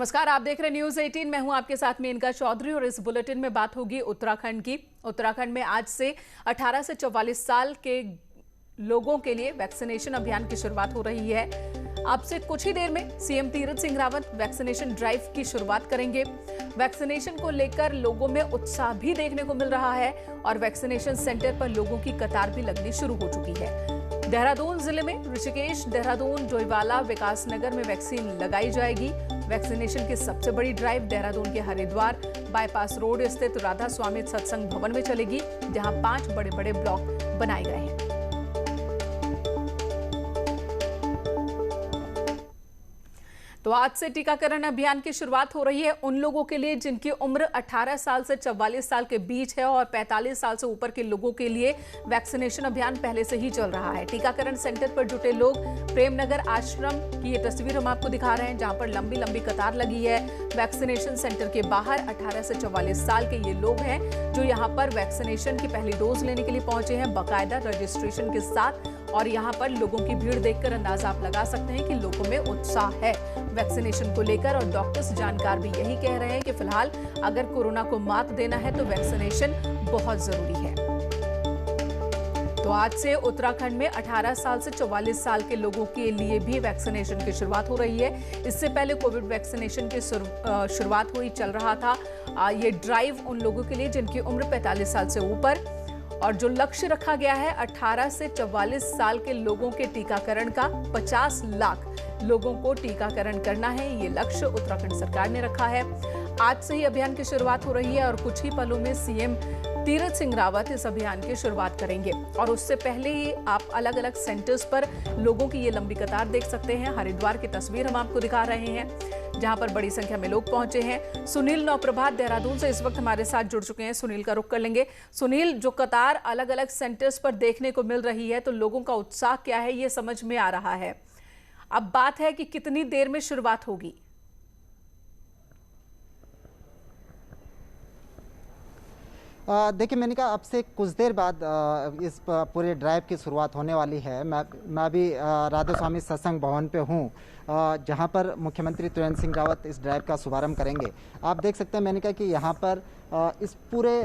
नमस्कार, आप देख रहे न्यूज 18। मैं हूं आपके साथ में इनका चौधरी और इस बुलेटिन में बात होगी उत्तराखंड की। उत्तराखंड में आज से 18 से 44 साल के लोगों के लिए वैक्सीनेशन अभियान की शुरुआत हो रही है। अब से कुछ ही देर में CM Tirath Singh Rawat vaccination drive की शुरुआत करेंगे। वैक्सीनेशन को लेकर लोगों में उत्साह भी देखने को मिल रहा है और वैक्सीनेशन सेंटर पर लोगों की कतार भी लगनी शुरू हो चुकी है। देहरादून जिले में ऋषिकेश, देहरादून, डोईवाला, विकासनगर में वैक्सीन लगाई जाएगी। वैक्सीनेशन की सबसे बड़ी ड्राइव देहरादून के हरिद्वार बाईपास रोड स्थित राधा स्वामी सत्संग भवन में चलेगी, जहां 5 बड़े बड़े ब्लॉक बनाए गए हैं। तो आज से टीकाकरण अभियान की शुरुआत हो रही है उन लोगों के लिए जिनकी उम्र 18 साल से 44 साल के बीच है और 45 साल से ऊपर के लोगों के लिए वैक्सीनेशन अभियान पहले से ही चल रहा है। टीकाकरण सेंटर पर जुटे लोग प्रेमनगर आश्रम की ये तस्वीर हम आपको दिखा रहे हैं, जहां पर लंबी लंबी कतार लगी है। वैक्सीनेशन सेंटर के बाहर 18 से 44 साल के ये लोग हैं जो यहाँ पर वैक्सीनेशन की पहली डोज लेने के लिए पहुंचे हैं, बाकायदा रजिस्ट्रेशन के साथ। और यहाँ पर लोगों की भीड़ देखकर अंदाजा आप लगा सकते हैं कि लोगों में उत्साह है वैक्सीनेशन को लेकर। और डॉक्टर्स जानकार भी यही कह रहे हैं कि फिलहाल अगर कोरोना को मात देना है तो वैक्सीनेशन बहुत जरूरी है। तो आज से उत्तराखंड में 18 साल से 44 साल के लोगों के लिए भी वैक्सीनेशन की शुरुआत हो रही है। इससे पहले कोविड वैक्सीनेशन की शुरुआत हुई चल रहा था ये ड्राइव उन लोगों के लिए जिनकी उम्र 45 साल से ऊपर, और जो लक्ष्य रखा गया है 18 से 44 साल के लोगों के टीकाकरण का, 50 लाख लोगों को टीकाकरण करना है। ये लक्ष्य उत्तराखंड सरकार ने रखा है। आज से ही अभियान की शुरुआत हो रही है और कुछ ही पलों में सीएम तीरथ सिंह रावत इस अभियान की शुरुआत करेंगे। और उससे पहले ही आप अलग अलग सेंटर्स पर लोगों की ये लंबी कतार देख सकते हैं। हरिद्वार की तस्वीर हम आपको दिखा रहे हैं, जहां पर बड़ी संख्या में लोग पहुंचे हैं। सुनील नौप्रभात देहरादून से इस वक्त हमारे साथ जुड़ चुके हैं। सुनील का रुख कर लेंगे। सुनील, जो कतार अलग अलग सेंटर्स पर देखने को मिल रही है, तो लोगों का उत्साह क्या है ये समझ में आ रहा है। अब बात है कि कितनी देर में शुरुआत होगी। देखिए, मैंने कहा अब से कुछ देर बाद इस पूरे ड्राइव की शुरुआत होने वाली है। मैं अभी राधा स्वामी सत्संग भवन पे हूँ, जहाँ पर मुख्यमंत्री त्रिवेंद्र सिंह रावत इस ड्राइव का शुभारंभ करेंगे। आप देख सकते हैं, मैंने कहा कि यहाँ पर इस पूरे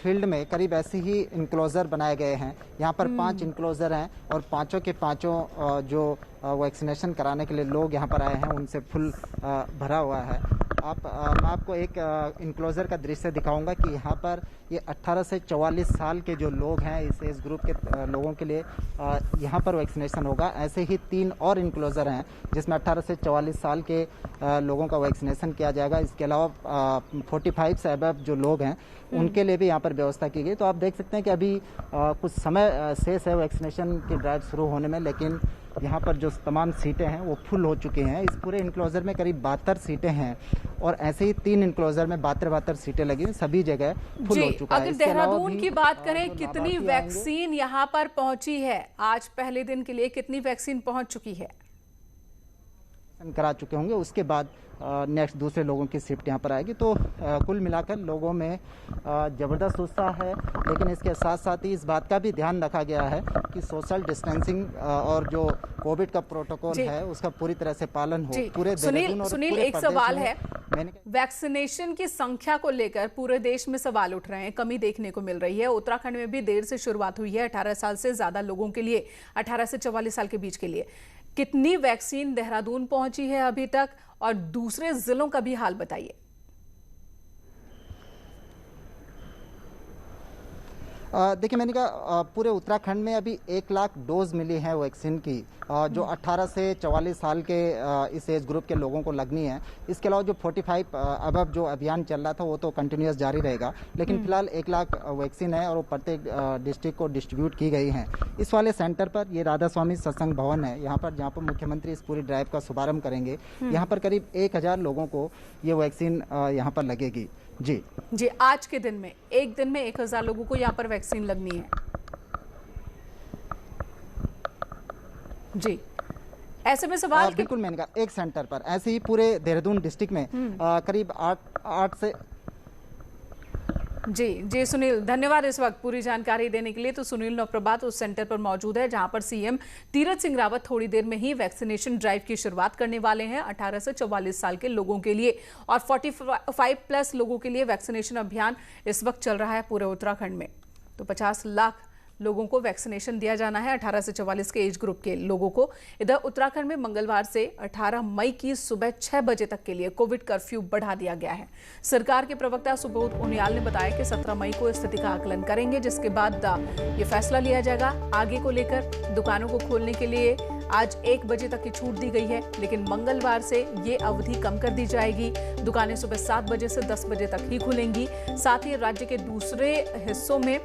फील्ड में करीब ऐसे ही इनक्लोजर बनाए गए हैं। यहाँ पर 5 इनक्लोजर हैं और पाँचों के पाँचों जो वैक्सीनेशन कराने के लिए लोग यहाँ पर आए हैं उनसे फुल भरा हुआ है। मैं आपको एक इनक्लोजर का दृश्य दिखाऊंगा कि यहाँ पर ये 18 से 44 साल के जो लोग हैं, इस एज ग्रुप के लोगों के लिए यहाँ पर वैक्सीनेशन होगा। ऐसे ही 3 और इनक्लोजर हैं जिसमें 18 से 44 साल के लोगों का वैक्सीनेशन किया जाएगा। इसके अलावा 45 से अबव जो लोग हैं उनके लिए भी यहाँ पर व्यवस्था की गई। तो आप देख सकते हैं कि अभी कुछ समय शेष है वैक्सीनेशन की ड्राइव शुरू होने में, लेकिन यहाँ पर जो तमाम सीटें हैं वो फुल हो चुकी हैं। इस पूरे इनक्लोजर में करीब 72 सीटें हैं और ऐसे ही 3 इनक्लोजर में 72 सीटें लगी हुई, सभी जगह फुल हो चुका है। अगर देहरादून की बात करें, कितनी वैक्सीन यहाँ पर पहुंची है? आज पहले दिन के लिए कितनी वैक्सीन पहुंच चुकी है? करा चुके होंगे, उसके बाद नेक्स्ट दूसरे लोगों की शिफ्ट यहाँ पर आएगी। तो कुल मिलाकर लोगों में ज़बरदस्त उत्साह है, लेकिन इसके साथ साथ ही इस बात का भी ध्यान रखा गया है कि सोशल डिस्टेंसिंग और जो कोविड का प्रोटोकॉल है उसका पूरी तरह से पालन हो पूरे देहरादून और सुनील, एक सवाल है। वैक्सीनेशन की संख्या को लेकर पूरे देश में सवाल उठ रहे हैं, कमी देखने को मिल रही है। उत्तराखंड में भी देर से शुरुआत हुई है 18 साल से ज्यादा लोगों के लिए, 18 से 44 साल के बीच के लिए। कितनी वैक्सीन देहरादून पहुंची है अभी तक, और दूसरे जिलों का भी हाल बताइए। देखिए, मैंने कहा पूरे उत्तराखंड में अभी 1 लाख डोज मिली है वैक्सीन की, जो 18 से 44 साल के इस एज ग्रुप के लोगों को लगनी है। इसके अलावा जो 45 अबव जो अभियान चल रहा था वो तो कंटिन्यूस जारी रहेगा, लेकिन फिलहाल 1 लाख वैक्सीन है और वो प्रत्येक डिस्ट्रिक्ट को डिस्ट्रीब्यूट की गई हैं। इस वाले सेंटर पर ये राधा स्वामी सत्संग भवन है, यहाँ पर जहाँ पर मुख्यमंत्री इस पूरी ड्राइव का शुभारंभ करेंगे। यहाँ पर करीब 1000 लोगों को ये वैक्सीन यहाँ पर लगेगी। जी, आज के दिन में, एक दिन में 1000 लोगों को यहाँ पर वैक्सीन लगनी है। जी, ऐसे में सवाल बिल्कुल, मैंने कहा एक सेंटर पर, ऐसे ही पूरे देहरादून डिस्ट्रिक्ट में करीब 8 से जी सुनील, धन्यवाद इस वक्त पूरी जानकारी देने के लिए। तो सुनील नवप्रभात उस सेंटर पर मौजूद है जहां पर सीएम तीरथ सिंह रावत थोड़ी देर में ही वैक्सीनेशन ड्राइव की शुरुआत करने वाले हैं 18 से 44 साल के लोगों के लिए, और 45+ लोगों के लिए वैक्सीनेशन अभियान इस वक्त चल रहा है पूरे उत्तराखंड में। तो 50 लाख लोगों को वैक्सीनेशन दिया जाना है, 18 से 44 के एज ग्रुप के लोगों को। इधर उत्तराखंड में मंगलवार से 18 मई की सुबह 6 बजे तक के लिए कोविड कर्फ्यू बढ़ा दिया गया है। सरकार के प्रवक्ता सुबोध उनियाल ने बताया कि 17 मई को स्थिति का आकलन करेंगे, जिसके बाद ये फैसला लिया जाएगा। आगे को लेकर दुकानों को खोलने के लिए आज 1 बजे तक की छूट दी गई है, लेकिन मंगलवार से ये अवधि कम कर दी जाएगी। दुकानें सुबह 7 बजे से 10 बजे तक ही खुलेंगी। साथ ही राज्य के दूसरे हिस्सों में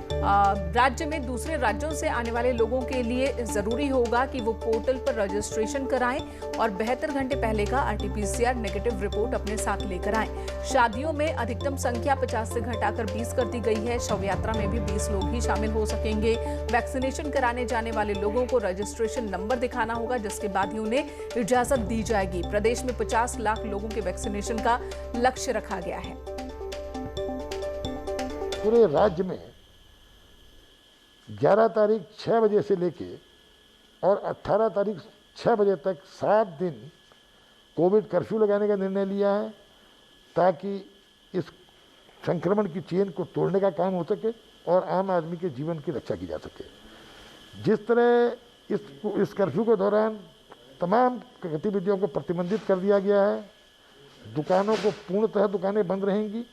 राज्य में दूसरे राज्यों से आने वाले लोगों के लिए जरूरी होगा कि वो पोर्टल पर रजिस्ट्रेशन कराएं और 72 घंटे पहले का RT-PCR नेगेटिव रिपोर्ट अपने साथ लेकर आएं। शादियों में अधिकतम संख्या 50 से घटाकर 20 कर दी गई है। शव यात्रा में भी 20 लोग ही शामिल हो सकेंगे। वैक्सीनेशन कराने जाने वाले लोगों को रजिस्ट्रेशन नंबर दिखाना होगा, जिसके बाद ही उन्हें इजाजत दी जाएगी। प्रदेश में 50 लाख लोगों के वैक्सीनेशन का लक्ष्य रखा गया है। पूरे राज्य में 11 तारीख 6 बजे से लेके और 18 तारीख 6 बजे तक 7 दिन कोविड कर्फ्यू लगाने का निर्णय लिया है, ताकि इस संक्रमण की चेन को तोड़ने का काम हो सके और आम आदमी के जीवन की रक्षा की जा सके। जिस तरह इस कर्फ्यू के दौरान तमाम गतिविधियों को प्रतिबंधित कर दिया गया है, दुकानों को पूर्णतः दुकानें बंद रहेंगी।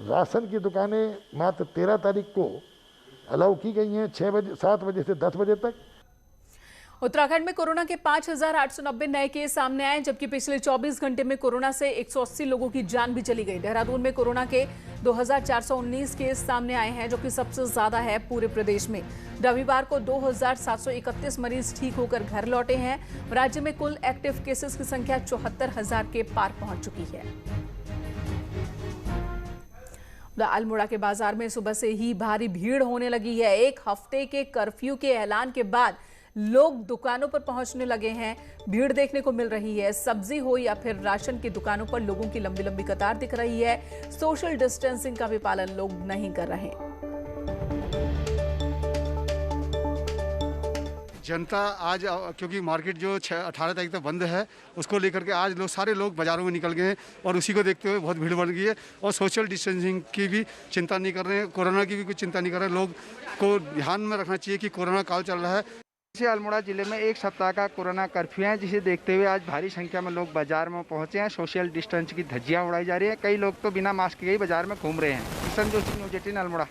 राशन की दुकानें मात्र 13 तारीख को अलाउ की गई हैं 7 बजे से 10 बजे तक। उत्तराखंड में कोरोना के 5,890 नए केस सामने आए, जबकि पिछले 24 घंटे में कोरोना से 180 लोगों की जान भी चली गई। देहरादून में कोरोना के 2,419 केस सामने आए हैं, जो कि सबसे ज्यादा है पूरे प्रदेश में। रविवार को 2,731 मरीज ठीक होकर घर लौटे हैं। राज्य में कुल एक्टिव केसेस की संख्या 74,000 के पार पहुंच चुकी है। अल्मोड़ा के बाजार में सुबह से ही भारी भीड़ होने लगी है। 1 हफ्ते के कर्फ्यू के ऐलान के बाद लोग दुकानों पर पहुंचने लगे हैं। भीड़ देखने को मिल रही है। सब्जी हो या फिर राशन की दुकानों पर लोगों की लंबी लंबी कतार दिख रही है। सोशल डिस्टेंसिंग का भी पालन लोग नहीं कर रहे। जनता आज, क्योंकि मार्केट जो 18 तारीख तक बंद है, उसको लेकर के आज सारे लोग बाजारों में निकल गए हैं और उसी को देखते हुए बहुत भीड़ बढ़ गई है। और सोशल डिस्टेंसिंग की भी चिंता नहीं कर रहे हैं, कोरोना की भी कुछ चिंता नहीं कर रहे हैं। लोग को ध्यान में रखना चाहिए कि कोरोना काल चल रहा है। अल्मोड़ा जिले में 1 सप्ताह का कोरोना कर्फ्यू है, जिसे देखते हुए आज भारी संख्या में लोग बाजार में पहुंचे हैं। सोशल डिस्टेंस की धज्जियां उड़ाई जा रही है। कई लोग तो बिना मास्क के ही बाजार में घूम रहे हैं। किशन जोशी, न्यूज़ 18 अल्मोड़ा।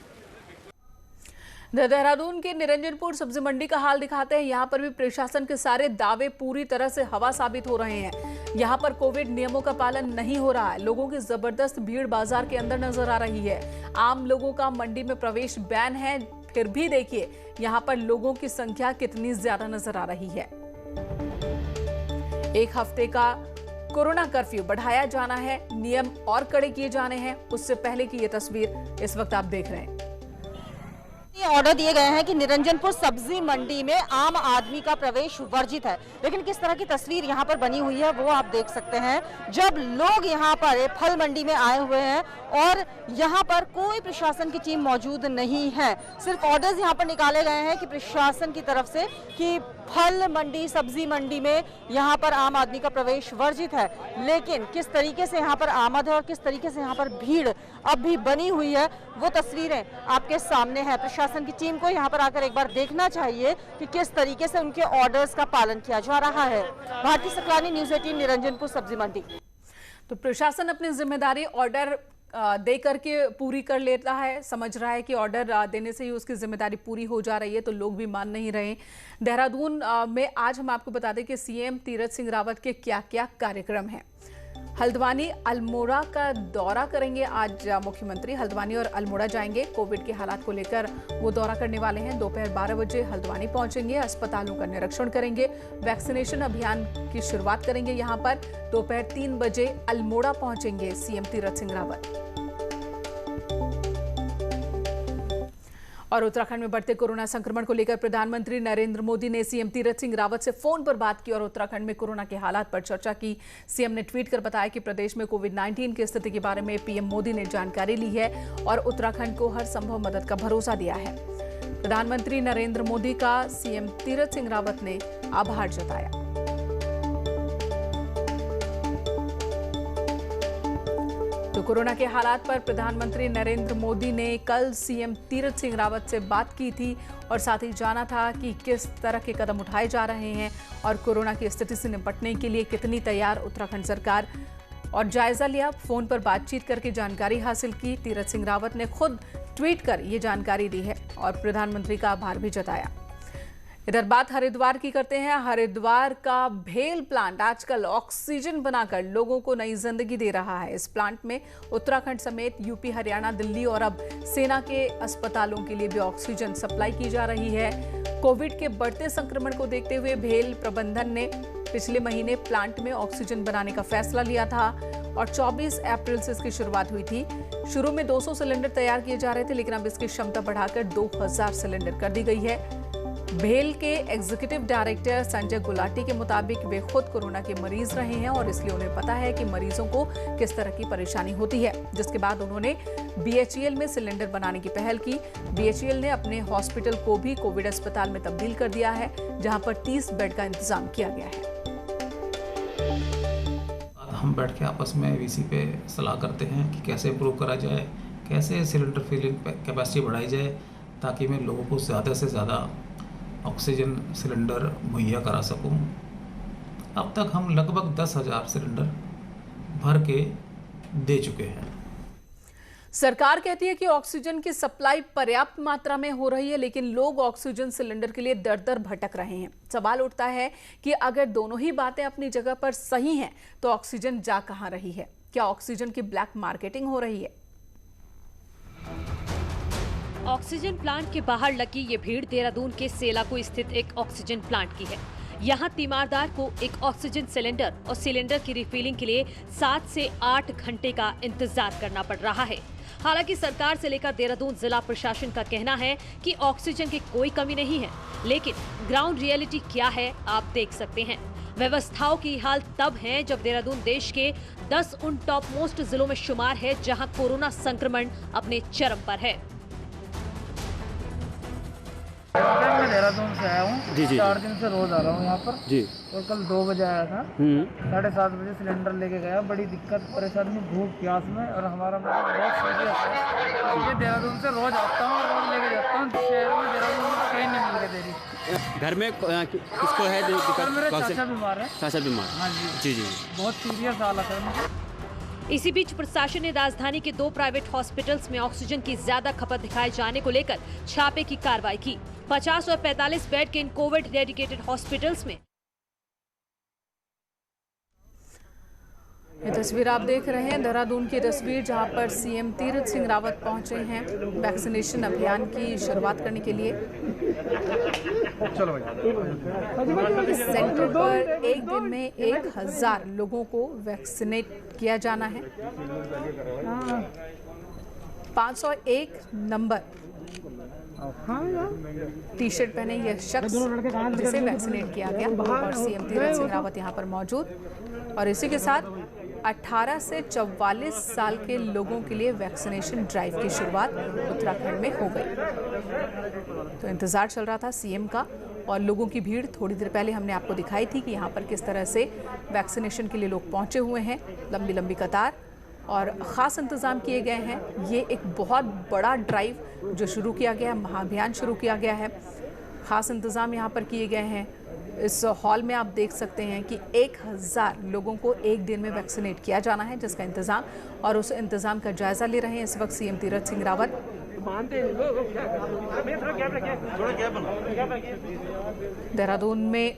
देहरादून के निरंजनपुर सब्जी मंडी का हाल दिखाते हैं। यहाँ पर भी प्रशासन के सारे दावे पूरी तरह से हवा साबित हो रहे हैं। यहाँ पर कोविड नियमों का पालन नहीं हो रहा है। लोगों की जबरदस्त भीड़ बाजार के अंदर नजर आ रही है। आम लोगों का मंडी में प्रवेश बैन है, फिर भी देखिए यहाँ पर लोगों की संख्या कितनी ज्यादा नजर आ रही है। 1 हफ्ते का कोरोना कर्फ्यू बढ़ाया जाना है, नियम और कड़े किए जाने हैं। उससे पहले की ये तस्वीर इस वक्त आप देख रहे हैं। ऑर्डर दिए गए हैं कि निरंजनपुर सब्जी मंडी में आम आदमी का प्रवेश वर्जित है, लेकिन किस तरह की तस्वीर यहाँ पर बनी हुई है वो आप देख सकते हैं। जब लोग यहाँ पर फल मंडी में आए हुए हैं और यहाँ पर कोई प्रशासन की टीम मौजूद नहीं है, सिर्फ ऑर्डर्स यहाँ पर निकाले गए हैं कि प्रशासन की तरफ से कि फल मंडी, सब्जी मंडी में यहाँ पर आम आदमी का प्रवेश वर्जित है। लेकिन किस तरीके से यहाँ पर आमद है और किस तरीके से यहाँ पर भीड़ अब भी बनी हुई है, वो तस्वीरें आपके सामने है। प्रशासन की टीम को यहाँ पर आकर एक बार देखना चाहिए कि किस तरीके से उनके ऑर्डर्स का पालन किया जा रहा है। भारती सकलानी, न्यूज़ 18 निरंजनपुर सब्जी मंडी। तो प्रशासन अपनी जिम्मेदारी ऑर्डर दे करके पूरी कर लेता है, समझ रहा है कि ऑर्डर देने से ही उसकी जिम्मेदारी पूरी हो जा रही है, तो लोग भी मान नहीं रहे। देहरादून में आज हम आपको बता दें कि सीएम तीरथ सिंह रावत के क्या क्या कार्यक्रम हैं। हल्द्वानी अल्मोड़ा का दौरा करेंगे आज मुख्यमंत्री। हल्द्वानी और अल्मोड़ा जाएंगे। कोविड के हालात को लेकर वो दौरा करने वाले हैं। दोपहर 12 बजे हल्द्वानी पहुंचेंगे, अस्पतालों का निरीक्षण करेंगे, वैक्सीनेशन अभियान की शुरुआत करेंगे। यहां पर दोपहर 3 बजे अल्मोड़ा पहुंचेंगे सीएम तीरथ सिंह रावत। और उत्तराखंड में बढ़ते कोरोना संक्रमण को लेकर प्रधानमंत्री नरेंद्र मोदी ने सीएम तीरथ सिंह रावत से फोन पर बात की और उत्तराखंड में कोरोना के हालात पर चर्चा की। सीएम ने ट्वीट कर बताया कि प्रदेश में कोविड-19 की स्थिति के बारे में पीएम मोदी ने जानकारी ली है और उत्तराखंड को हर संभव मदद का भरोसा दिया है। प्रधानमंत्री नरेंद्र मोदी का सीएम तीरथ सिंह रावत ने आभार जताया। तो कोरोना के हालात पर प्रधानमंत्री नरेंद्र मोदी ने कल सीएम तीरथ सिंह रावत से बात की थी और साथ ही जाना था कि किस तरह के कदम उठाए जा रहे हैं और कोरोना की स्थिति से निपटने के लिए कितनी तैयार उत्तराखंड सरकार, और जायजा लिया। फोन पर बातचीत करके जानकारी हासिल की। तीरथ सिंह रावत ने खुद ट्वीट कर ये जानकारी दी है और प्रधानमंत्री का आभार भी जताया। इधर बात हरिद्वार की करते हैं। हरिद्वार का भेल प्लांट आजकल ऑक्सीजन बनाकर लोगों को नई जिंदगी दे रहा है। इस प्लांट में उत्तराखंड समेत यूपी, हरियाणा, दिल्ली और अब सेना के अस्पतालों के लिए भी ऑक्सीजन सप्लाई की जा रही है। कोविड के बढ़ते संक्रमण को देखते हुए भेल प्रबंधन ने पिछले महीने प्लांट में ऑक्सीजन बनाने का फैसला लिया था और 24 अप्रैल से इसकी शुरुआत हुई थी। शुरू में 200 सिलेंडर तैयार किए जा रहे थे, लेकिन अब इसकी क्षमता बढ़ाकर 2000 सिलेंडर कर दी गई है। भेल के एग्जीक्यूटिव डायरेक्टर संजय गुलाटी के मुताबिक वे खुद कोरोना के मरीज रहे हैं और इसलिए उन्हें पता है कि मरीजों को किस तरह की परेशानी होती है, जिसके बाद उन्होंने बीएचईएल में सिलेंडर बनाने की पहल की। बीएचईएल ने अपने हॉस्पिटल को भी कोविड अस्पताल में तब्दील कर दिया है, जहां पर 30 बेड का इंतजाम किया गया है। हम बैठ के आपस में वीसी पे सलाह करते हैं कि कैसे इम्प्रूव करा जाए, कैसे सिलेंडर फिलिंग कैपेसिटी बढ़ाई जाए, ताकि मैं लोगों को ज़्यादा से ज़्यादा ऑक्सीजन सिलेंडर मुहैया करा सकूं। अब तक हम लगभग 10,000 सिलेंडर भर के दे चुके हैं। सरकार कहती है कि ऑक्सीजन की सप्लाई पर्याप्त मात्रा में हो रही है, लेकिन लोग ऑक्सीजन सिलेंडर के लिए दर दर भटक रहे हैं। सवाल उठता है कि अगर दोनों ही बातें अपनी जगह पर सही हैं, तो ऑक्सीजन जा कहां रही है? क्या ऑक्सीजन की ब्लैक मार्केटिंग हो रही है? ऑक्सीजन प्लांट के बाहर लगी ये भीड़ देहरादून के सेलाकू स्थित एक ऑक्सीजन प्लांट की है। यहाँ तीमारदार को एक ऑक्सीजन सिलेंडर और सिलेंडर की रिफिलिंग के लिए 7 से 8 घंटे का इंतजार करना पड़ रहा है। हालांकि सरकार से लेकर देहरादून जिला प्रशासन का कहना है कि ऑक्सीजन की कोई कमी नहीं है, लेकिन ग्राउंड रियलिटी क्या है आप देख सकते हैं। व्यवस्थाओं की हाल तब है जब देहरादून देश के 10 उन टॉप मोस्ट जिलों में शुमार है जहाँ कोरोना संक्रमण अपने चरम पर है। मैं देहरादून से आया हूँ जी। 4 दिन से रोज आ रहा हूँ यहाँ पर जी। और कल 2 बजे आया था, 7:30 बजे सिलेंडर लेके गया। बड़ी दिक्कत परेशानी, भूख प्यास में, और हमारा बहुत सीरियस है। ये देहरादून से रोज आता हूँ और रोज लेके जाता हूँ। शहर में देहरादून में कहीं नहीं मिल के दे रही। घर में किसको है दिक्कत? मेरे चाचा बीमार है। चाचा बीमार? हाँ जी जी। बहुत सीरियस हालत है। इसी बीच प्रशासन ने राजधानी के 2 प्राइवेट हॉस्पिटल्स में ऑक्सीजन की ज्यादा खपत दिखाए जाने को लेकर छापे की कार्रवाई की। 50 और 45 बेड के इन कोविड डेडिकेटेड हॉस्पिटल्स में ये तस्वीर आप देख रहे हैं देहरादून की तस्वीर, जहां पर सीएम तीरथ सिंह रावत पहुंचे हैं वैक्सीनेशन अभियान की शुरुआत करने के लिए। इस सेंटर पर एक दिन में 1000 लोगों को वैक्सीनेट किया जाना है। 501 नंबर टी शर्ट पहने यह शख्स जिसे वैक्सीनेट किया गया और सीएम तीरथ सिंह रावत यहां पर मौजूद, और इसी के साथ 18 से 44 साल के लोगों के लिए वैक्सीनेशन ड्राइव की शुरुआत उत्तराखंड में हो गई। तो इंतजार चल रहा था सीएम का और लोगों की भीड़ थोड़ी देर पहले हमने आपको दिखाई थी कि यहाँ पर किस तरह से वैक्सीनेशन के लिए लोग पहुँचे हुए हैं। लंबी लंबी कतार और ख़ास इंतज़ाम किए गए हैं। ये एक बहुत बड़ा ड्राइव जो शुरू किया गया है, महाअभियान शुरू किया गया है। ख़ास इंतज़ाम यहाँ पर किए गए हैं। इस हॉल में आप देख सकते हैं कि 1000 लोगों को एक दिन में वैक्सीनेट किया जाना है, जिसका इंतज़ाम और उस इंतज़ाम का जायज़ा ले रहे हैं इस वक्त सीएम तीरथ सिंह रावत। देहरादून में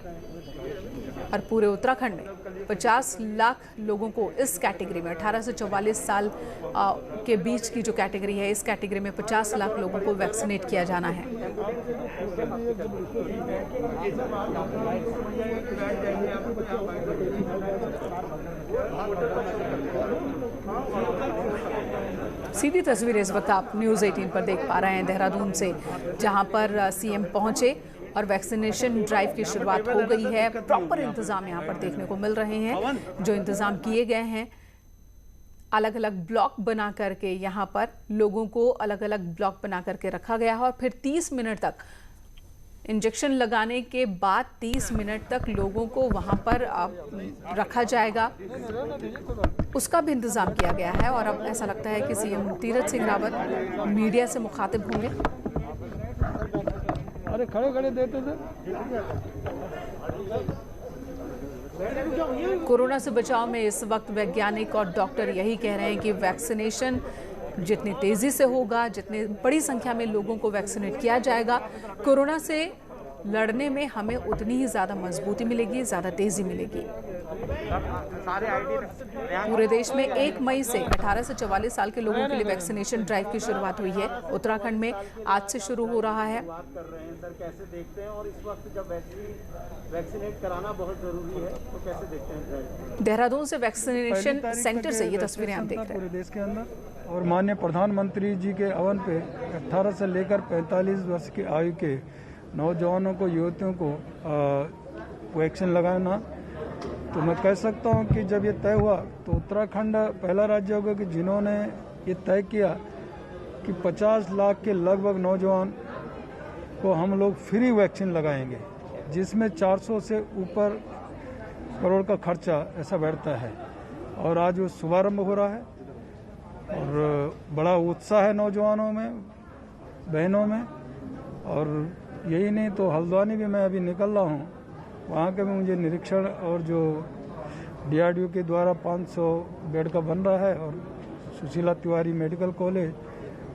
और पूरे उत्तराखंड में 50 लाख लोगों को इस कैटेगरी में 18 से 44 साल के बीच की जो कैटेगरी है, इस कैटेगरी में 50 लाख लोगों को वैक्सीनेट किया जाना है। सीधी तस्वीरें इस वक्त आप न्यूज़ 18 पर देख पा रहे हैं देहरादून से, जहां पर सीएम पहुंचे और वैक्सीनेशन ड्राइव की शुरुआत हो गई है। प्रॉपर इंतजाम यहां पर देखने को मिल रहे हैं। जो इंतजाम किए गए हैं, अलग अलग ब्लॉक बना करके यहाँ पर लोगों को अलग अलग ब्लॉक बना करके रखा गया है और फिर 30 मिनट तक इंजेक्शन लगाने के बाद 30 मिनट तक लोगों को वहां पर रखा जाएगा, उसका भी इंतजाम किया गया है। और अब ऐसा लगता है कि सीएम तीरथ सिंह रावत मीडिया से मुखातिब होंगे। अरे खड़े खड़े देते थे। कोरोना से बचाव में इस वक्त वैज्ञानिक और डॉक्टर यही कह रहे हैं कि वैक्सीनेशन जितनी तेजी से होगा, जितनी बड़ी संख्या में लोगों को वैक्सीनेट किया जाएगा, कोरोना से लड़ने में हमें उतनी ही ज़्यादा मजबूती मिलेगी, ज़्यादा तेजी मिलेगी। पूरे देश में 1 मई से 18 से 44 साल के लोगों के लिए वैक्सीनेशन ड्राइव की शुरुआत हुई है। उत्तराखंड में आज से शुरू हो रहा है। कैसे देखते हैं और इस वक्त जब वैक्सीनेट कराना बहुत जरूरी है तो कैसे देखते हैं? देहरादून से वैक्सीनेशन सेंटर से ये तस्वीरें आप देख रहे हैं। पूरे देश के अंदर और माननीय प्रधानमंत्री जी के आह्वान पे 18 से लेकर 45 वर्ष की आयु के नौजवानों को, युवतियों को वैक्सीन लगाना, तो मैं कह सकता हूं कि जब ये तय हुआ तो उत्तराखंड पहला राज्य होगा कि जिन्होंने ये तय किया कि 50 लाख के लगभग नौजवान को हम लोग फ्री वैक्सीन लगाएंगे, जिसमें 400 से ऊपर करोड़ का खर्चा ऐसा बैठता है। और आज वो शुभारंभ हो रहा है और बड़ा उत्साह है नौजवानों में, बहनों में। और यही नहीं तो हल्द्वानी भी मैं अभी निकल रहा हूँ, वहाँ के भी मुझे निरीक्षण, और जो DRDO के द्वारा 500 बेड का बन रहा है और सुशीला तिवारी मेडिकल कॉलेज,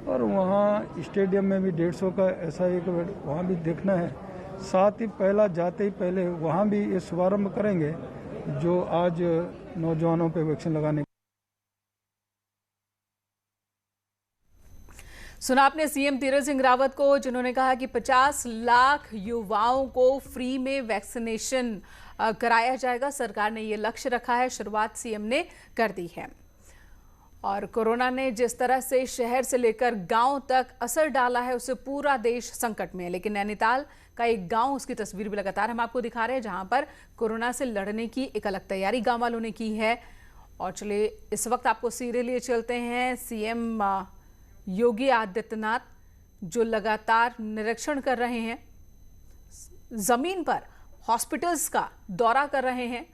और वहाँ स्टेडियम में भी 150 का ऐसा एक बेड वहाँ भी देखना है। साथ ही पहला जाते ही पहले वहाँ भी ये शुभारंभ करेंगे जो आज नौजवानों पे वैक्सीन लगाने। सुना आपने सीएम तीरथ सिंह रावत को, जिन्होंने कहा कि 50 लाख युवाओं को फ्री में वैक्सीनेशन कराया जाएगा। सरकार ने ये लक्ष्य रखा है, शुरुआत सीएम ने कर दी है। और कोरोना ने जिस तरह से शहर से लेकर गांव तक असर डाला है, उससे पूरा देश संकट में है। लेकिन नैनीताल का एक गांव, उसकी तस्वीर भी लगातार हम आपको दिखा रहे हैं, जहां पर कोरोना से लड़ने की एक अलग तैयारी गांव वालों ने की है। और चलिए इस वक्त आपको सीधे लिए चलते हैं सीएम योगी आदित्यनाथ, जो लगातार निरीक्षण कर रहे हैं, जमीन पर हॉस्पिटल्स का दौरा कर रहे हैं।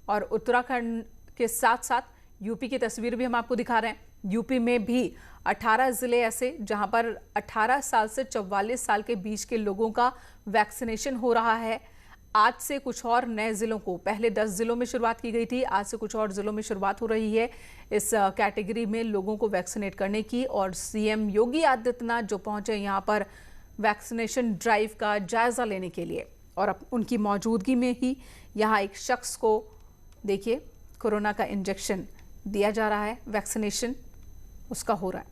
और उत्तराखंड के साथ साथ यूपी की तस्वीर भी हम आपको दिखा रहे हैं। यूपी में भी 18 जिले ऐसे जहां पर 18 साल से 44 साल के बीच के लोगों का वैक्सीनेशन हो रहा है। आज से कुछ और नए जिलों को, पहले 10 जिलों में शुरुआत की गई थी, आज से कुछ और जिलों में शुरुआत हो रही है इस कैटेगरी में लोगों को वैक्सीनेट करने की। और सीएम योगी आदित्यनाथ जो पहुंचे यहां पर वैक्सीनेशन ड्राइव का जायजा लेने के लिए, और अब उनकी मौजूदगी में ही यहां एक शख्स को देखिए कोरोना का इंजेक्शन दिया जा रहा है, वैक्सीनेशन उसका हो रहा है।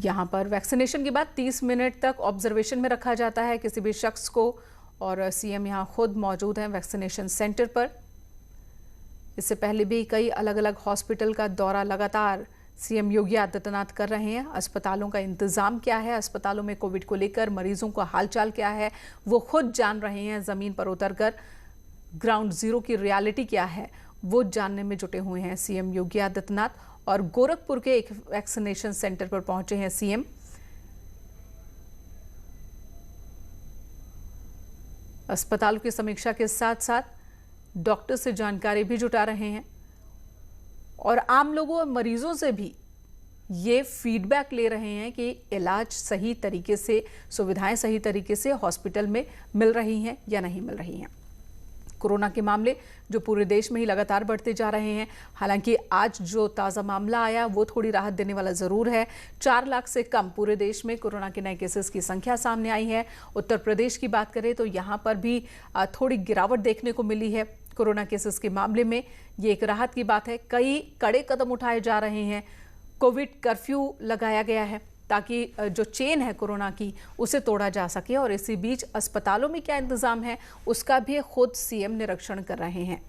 यहाँ पर वैक्सीनेशन के बाद 30 मिनट तक ऑब्जर्वेशन में रखा जाता है किसी भी शख्स को। और सीएम यहाँ खुद मौजूद हैं वैक्सीनेशन सेंटर पर। इससे पहले भी कई अलग अलग हॉस्पिटल का दौरा लगातार सीएम योगी आदित्यनाथ कर रहे हैं। अस्पतालों का इंतजाम क्या है, अस्पतालों में कोविड को लेकर मरीजों का हालचाल क्या है, वो खुद जान रहे हैं। ज़मीन पर उतरकर ग्राउंड जीरो की रियलिटी क्या है वो जानने में जुटे हुए हैं सीएम योगी आदित्यनाथ। और गोरखपुर के एक वैक्सीनेशन सेंटर पर पहुंचे हैं सीएम। अस्पताल की समीक्षा के साथ साथ डॉक्टर से जानकारी भी जुटा रहे हैं और आम लोगों और मरीजों से भी ये फीडबैक ले रहे हैं कि इलाज सही तरीके से, सुविधाएं सही तरीके से हॉस्पिटल में मिल रही हैं या नहीं मिल रही हैं। कोरोना के मामले जो पूरे देश में ही लगातार बढ़ते जा रहे हैं। हालांकि आज जो ताज़ा मामला आया वो थोड़ी राहत देने वाला ज़रूर है। 4 लाख से कम पूरे देश में कोरोना के नए केसेस की संख्या सामने आई है। उत्तर प्रदेश की बात करें तो यहाँ पर भी थोड़ी गिरावट देखने को मिली है। कोरोना केसेस के मामले में ये एक राहत की बात है। कई कड़े कदम उठाए जा रहे हैं। कोविड कर्फ्यू लगाया गया है ताकि जो चेन है कोरोना की उसे तोड़ा जा सके। और इसी बीच अस्पतालों में क्या इंतजाम है उसका भी खुद सीएम निरीक्षण कर रहे हैं।